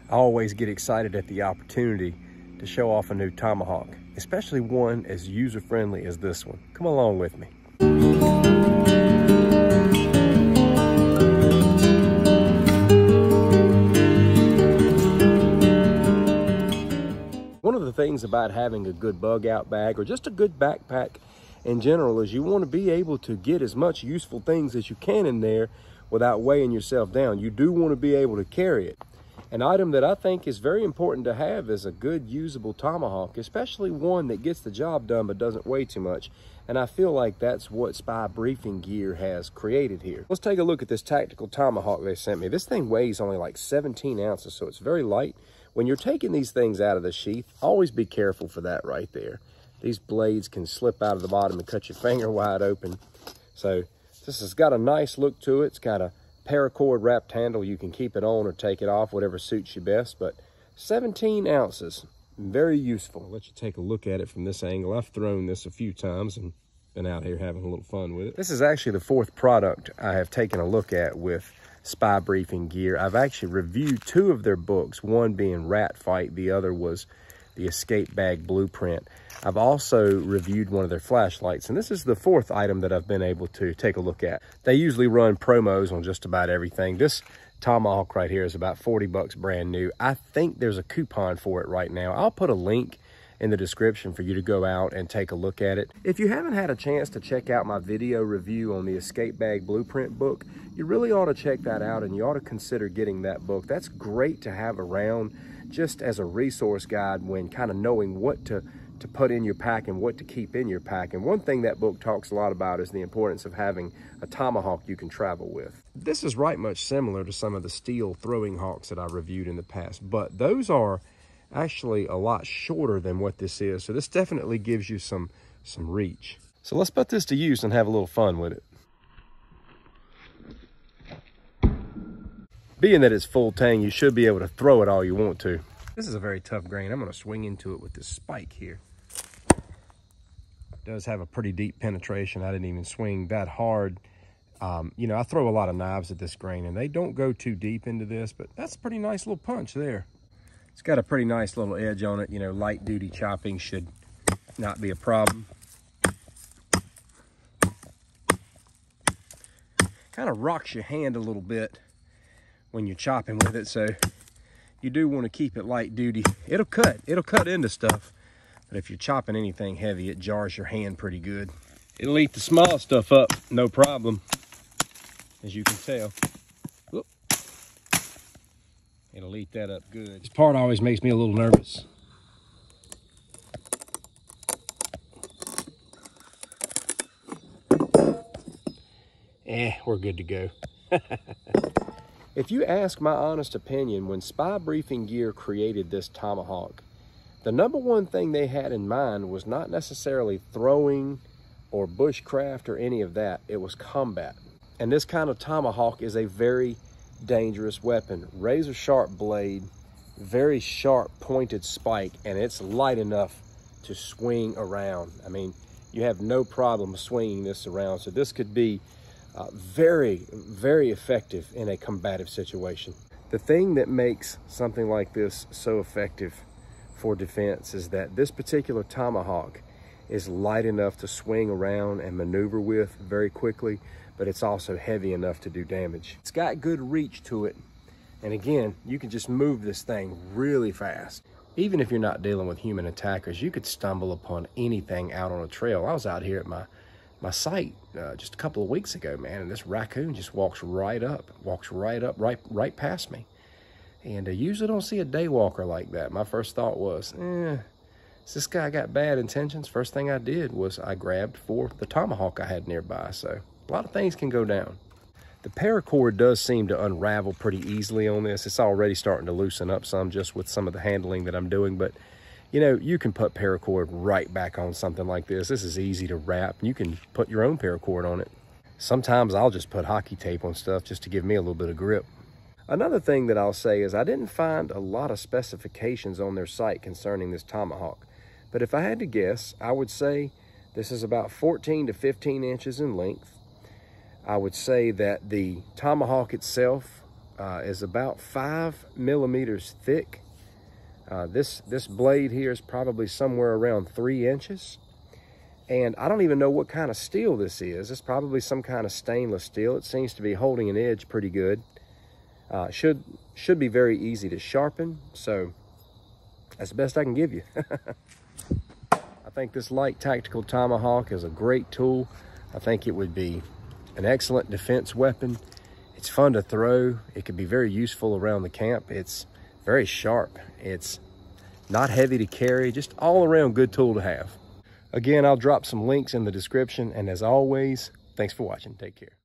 I always get excited at the opportunity to show off a new tomahawk, especially one as user-friendly as this one. Come along with me. One of the things about having a good bug out bag or just a good backpack in general is you want to be able to get as much useful things as you can in there without weighing yourself down. You do want to be able to carry it. An item that I think is very important to have is a good usable tomahawk, especially one that gets the job done but doesn't weigh too much. And I feel like that's what Spy Briefing Gear has created here. Let's take a look at this tactical tomahawk they sent me. This thing weighs only like 17 ounces, so it's very light. When you're taking these things out of the sheath, always be careful for that right there. These blades can slip out of the bottom and cut your finger wide open. So this has got a nice look to it. It's got a paracord wrapped handle. You can keep it on or take it off, whatever suits you best. But 17 ounces, very useful. I'll let you take a look at it from this angle. I've thrown this a few times and been out here having a little fun with it. This is actually the fourth product I have taken a look at with Spy Briefing Gear. I've actually reviewed 2 of their books, one being Rat Fight, the other was the Escape Bag Blueprint. I've also reviewed one of their flashlights, and this is the 4th item that I've been able to take a look at. They usually run promos on just about everything. This tomahawk right here is about 40 bucks brand new. I think there's a coupon for it right now. I'll put a link in the description for you to go out and take a look at it. If you haven't had a chance to check out my video review on the Escape Bag Blueprint book, you really ought to check that out, and you ought to consider getting that book. That's great to have around just as a resource guide when kind of knowing what to put in your pack and what to keep in your pack. And one thing that book talks a lot about is the importance of having a tomahawk you can travel with. This is right much similar to some of the steel throwing hawks that I reviewed in the past, but those are actually a lot shorter than what this is. So this definitely gives you some reach. So let's put this to use and have a little fun with it. Being that it's full tang, you should be able to throw it all you want to. This is a very tough grain. I'm going to swing into it with this spike here. It does have a pretty deep penetration. I didn't even swing that hard. You know, I throw a lot of knives at this grain, and they don't go too deep into this, but that's a pretty nice little punch there. It's got a pretty nice little edge on it. You know, light duty chopping should not be a problem. Kind of rocks your hand a little bit when you're chopping with it, so you do want to keep it light duty. It'll cut into stuff, but if you're chopping anything heavy, it jars your hand pretty good. It'll eat the small stuff up, no problem, as you can tell. Whoop. It'll eat that up good. This part always makes me a little nervous. We're good to go. If you ask my honest opinion, when Spy Briefing Gear created this tomahawk, the #1 thing they had in mind was not necessarily throwing or bushcraft or any of that. It was combat. And this kind of tomahawk is a very dangerous weapon. Razor sharp blade, very sharp pointed spike, and it's light enough to swing around. I mean, you have no problem swinging this around. So this could be very, very effective in a combative situation. The thing that makes something like this so effective for defense is that this particular tomahawk is light enough to swing around and maneuver with very quickly, but it's also heavy enough to do damage. It's got good reach to it. And again, you can just move this thing really fast. Even if you're not dealing with human attackers, you could stumble upon anything out on a trail. I was out here at my site just a couple of weeks ago, man, and this raccoon just walks right past me. And I usually don't see a daywalker like that. My first thought was, this guy got bad intentions. First thing I did was I grabbed for the tomahawk I had nearby. So a lot of things can go down. The paracord does seem to unravel pretty easily on this. It's already starting to loosen up some just with some of the handling that I'm doing, but you know, you can put paracord right back on something like this. This is easy to wrap. You can put your own paracord on it. Sometimes I'll just put hockey tape on stuff just to give me a little bit of grip. Another thing that I'll say is I didn't find a lot of specifications on their site concerning this tomahawk. But if I had to guess, I would say this is about 14 to 15 inches in length. I would say that the tomahawk itself is about 5 millimeters thick. This blade here is probably somewhere around 3 inches. And I don't even know what kind of steel this is. It's probably some kind of stainless steel. It seems to be holding an edge pretty good. Should be very easy to sharpen. So that's the best I can give you. I think this light tactical tomahawk is a great tool. I think it would be an excellent defense weapon. It's fun to throw. It could be very useful around the camp. It's very sharp. It's not heavy to carry. Just all around good tool to have. Again, I'll drop some links in the description. And as always, thanks for watching. Take care.